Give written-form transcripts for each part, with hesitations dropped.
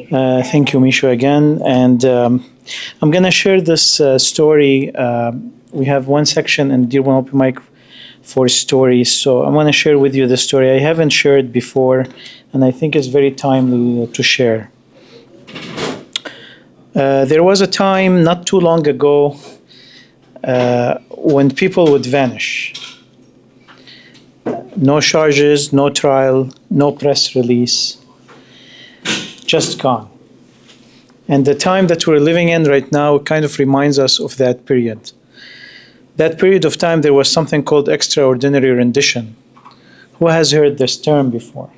Thank you, Misha, again. And I'm going to share this story. We have one section in Dearborn Open Mic for stories. So I want to share with you the story. I haven't shared before, and I think it's very timely to share. There was a time not too long ago when people would vanish. No charges, no trial, no press release, just gone. And the time that we're living in right now kind of reminds us of that period. That period of time, there was something called extraordinary rendition. Who has heard this term before?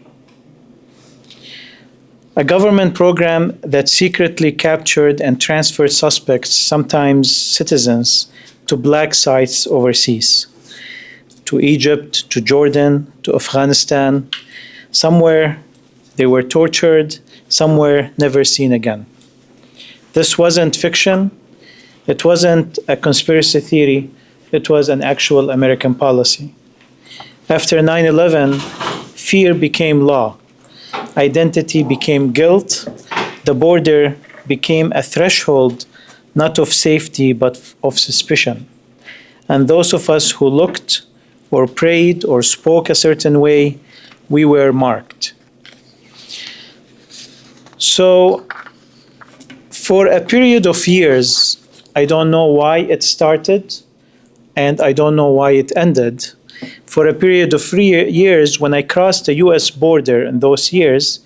A government program that secretly captured and transferred suspects, sometimes citizens, to black sites overseas, to Egypt, to Jordan, to Afghanistan. Somewhere they were tortured, somewhere never seen again. This wasn't fiction. It wasn't a conspiracy theory. It was an actual American policy. After 9/11, fear became law. Identity became guilt. The border became a threshold, not of safety, but of suspicion. And those of us who looked or prayed or spoke a certain way, we were marked. So, for a period of years, I don't know why it started, and I don't know why it ended. For a period of 3 years, when I crossed the US border in those years,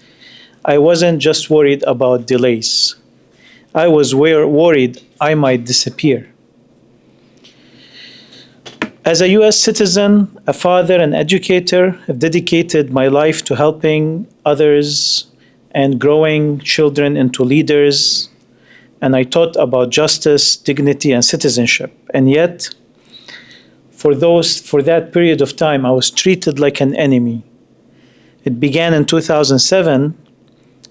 I wasn't just worried about delays. I was worried I might disappear. As a US citizen, a father, an educator, I've dedicated my life to helping others and growing children into leaders. And I taught about justice, dignity, and citizenship. And yet, for that period of time, I was treated like an enemy. It began in 2007.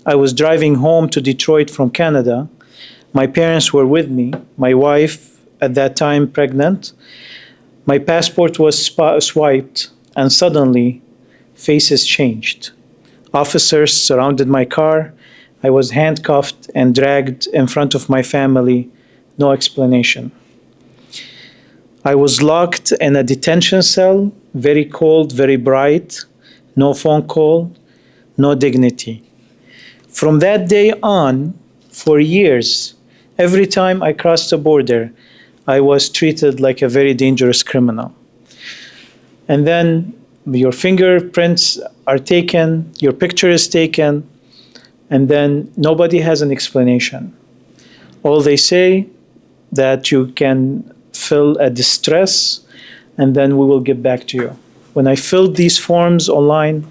I was driving home to Detroit from Canada. My parents were with me, my wife at that time pregnant. My passport was swiped, and suddenly faces changed. Officers surrounded my car. I was handcuffed and dragged in front of my family, no explanation. I was locked in a detention cell, very cold, very bright, no phone call, no dignity. From that day on, for years, every time I crossed the border, I was treated like a very dangerous criminal. And then your fingerprints are taken, your picture is taken, and then nobody has an explanation. All they say that you can fill a distress, and then we will get back to you. When I filled these forms online,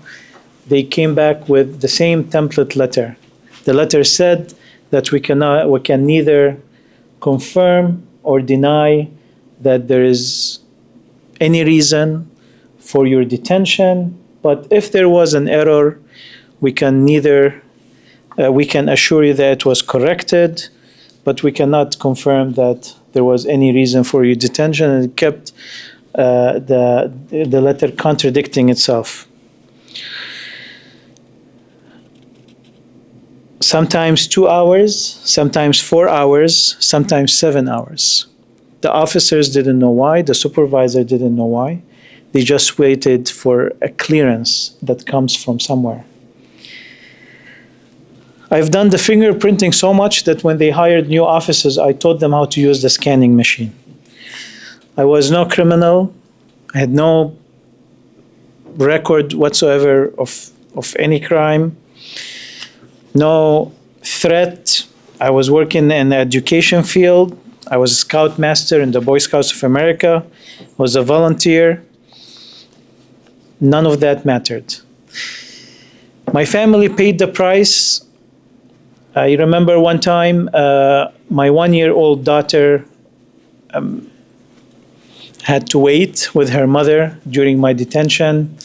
they came back with the same template letter. The letter said that we can neither confirm or deny that there is any reason for your detention, but if there was an error, we can assure you that it was corrected, but we cannot confirm that there was any reason for your detention. And it kept the letter contradicting itself. Sometimes 2 hours, sometimes 4 hours, sometimes 7 hours. The officers didn't know why, the supervisor didn't know why. They just waited for a clearance that comes from somewhere. I've done the fingerprinting so much that when they hired new officers, I taught them how to use the scanning machine. I was no criminal. I had no record whatsoever of any crime. No threat. I was working in the education field. I was a scoutmaster in the Boy Scouts of America. I was a volunteer. None of that mattered. My family paid the price. I remember one time my 1-year-old daughter had to wait with her mother during my detention.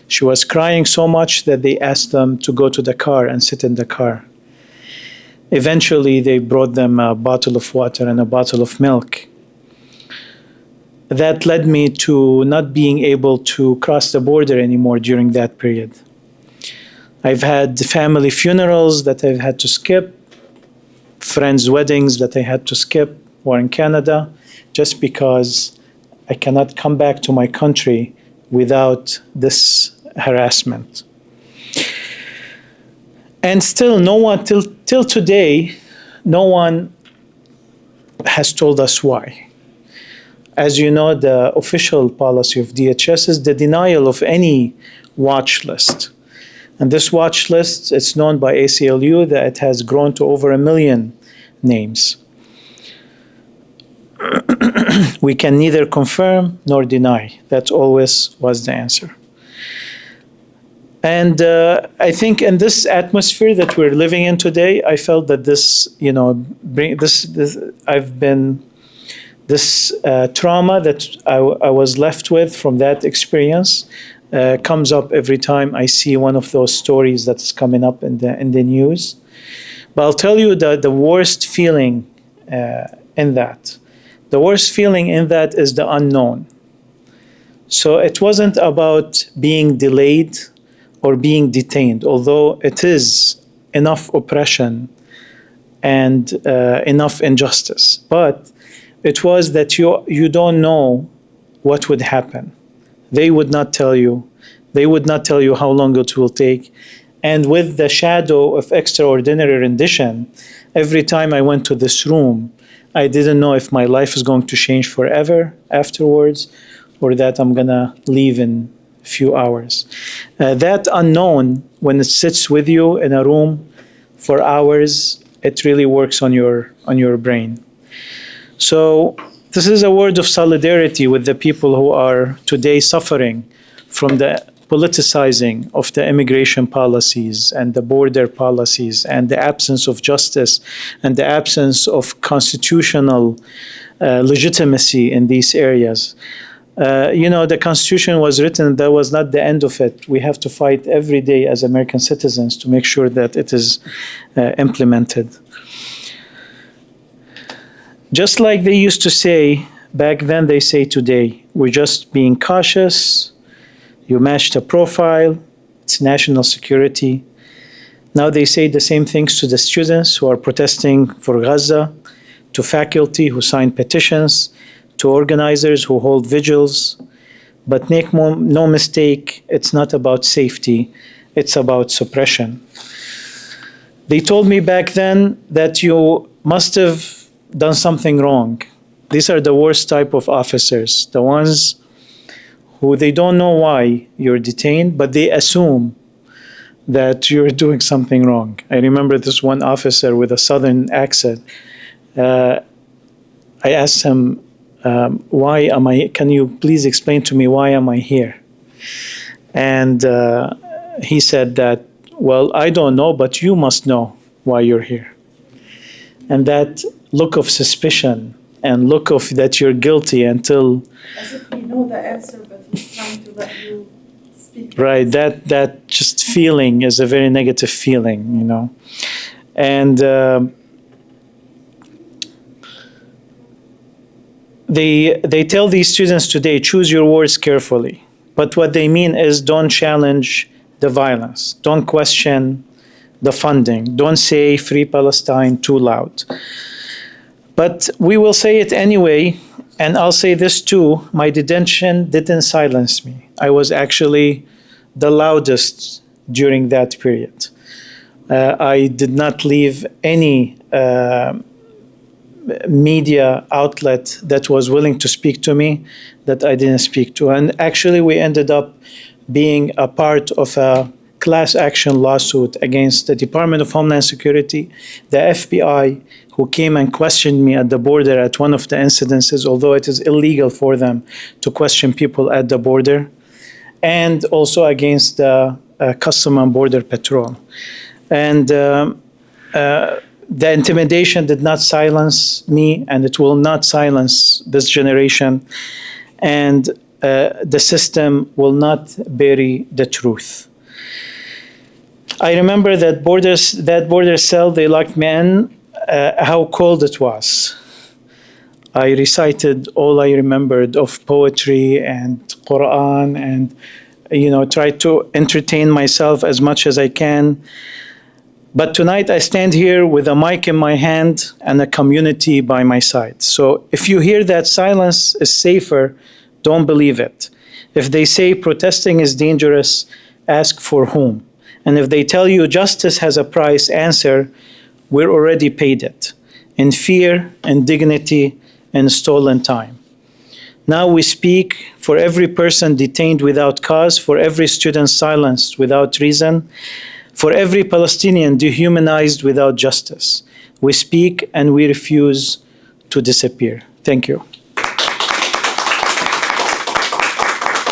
She was crying so much that they asked them to go to the car and sit in the car. Eventually, they brought them a bottle of water and a bottle of milk. That led me to not being able to cross the border anymore during that period. I've had family funerals that I've had to skip, friends' weddings that I had to skip, or in Canada, just because I cannot come back to my country without this harassment. And still, no one, till today, no one has told us why. As you know, the official policy of DHS is the denial of any watch list. And this watch list, it's known by ACLU that it has grown to over 1 million names. We can neither confirm nor deny. That always was the answer. And I think in this atmosphere that we're living in today, I felt that this, this trauma that I was left with from that experience comes up every time I see one of those stories that's coming up in the news. But I'll tell you the worst feeling in that. The worst feeling in that is the unknown. So it wasn't about being delayed or being detained, although it is enough oppression and enough injustice. But it was that you don't know what would happen. They would not tell you. They would not tell you how long it will take. And with the shadow of extraordinary rendition, every time I went to this room, I didn't know if my life is going to change forever afterwards or that I'm going to leave in a few hours. That unknown, when it sits with you in a room for hours, it really works on your brain. So this is a word of solidarity with the people who are today suffering from the politicizing of the immigration policies and the border policies and the absence of justice and the absence of constitutional legitimacy in these areas. The Constitution was written, that was not the end of it. We have to fight every day as American citizens to make sure that it is implemented. Just like they used to say back then, they say today, we're just being cautious. You matched a profile, it's national security. Now they say the same things to the students who are protesting for Gaza, to faculty who sign petitions, to organizers who hold vigils. But make no mistake, it's not about safety, it's about suppression. They told me back then that you must have done something wrong. These are the worst type of officers, the ones who they don't know why you're detained, but they assume that you're doing something wrong. I remember this one officer with a southern accent. I asked him, can you please explain to me why am I here? And he said that, well, I don't know, but you must know why you're here. And that look of suspicion and look of that you're guilty until... As if we know the answer, but he's trying to let you speak. Right, that just feeling is a very negative feeling, And they tell these students today, choose your words carefully. But what they mean is don't challenge the violence. Don't question the funding. Don't say Free Palestine too loud. But we will say it anyway, and I'll say this too, my detention didn't silence me. I was actually the loudest during that period. I did not leave any media outlet that was willing to speak to me that I didn't speak to. And actually we ended up being a part of a class action lawsuit against the Department of Homeland Security, the FBI, who came and questioned me at the border at one of the incidences, although it is illegal for them to question people at the border, and also against the Custom and Border Patrol. And the intimidation did not silence me, and it will not silence this generation. And the system will not bury the truth. I remember that border cell, they locked me in, how cold it was. I recited all I remembered of poetry and Quran and try to entertain myself as much as I can. But tonight I stand here with a mic in my hand and a community by my side. So if you hear that silence is safer, don't believe it. If they say protesting is dangerous, ask for whom. And if they tell you justice has a price, answer, we're already paid it, in fear and dignity and stolen time. Now we speak for every person detained without cause, for every student silenced without reason, for every Palestinian dehumanized without justice. We speak and we refuse to disappear. Thank you.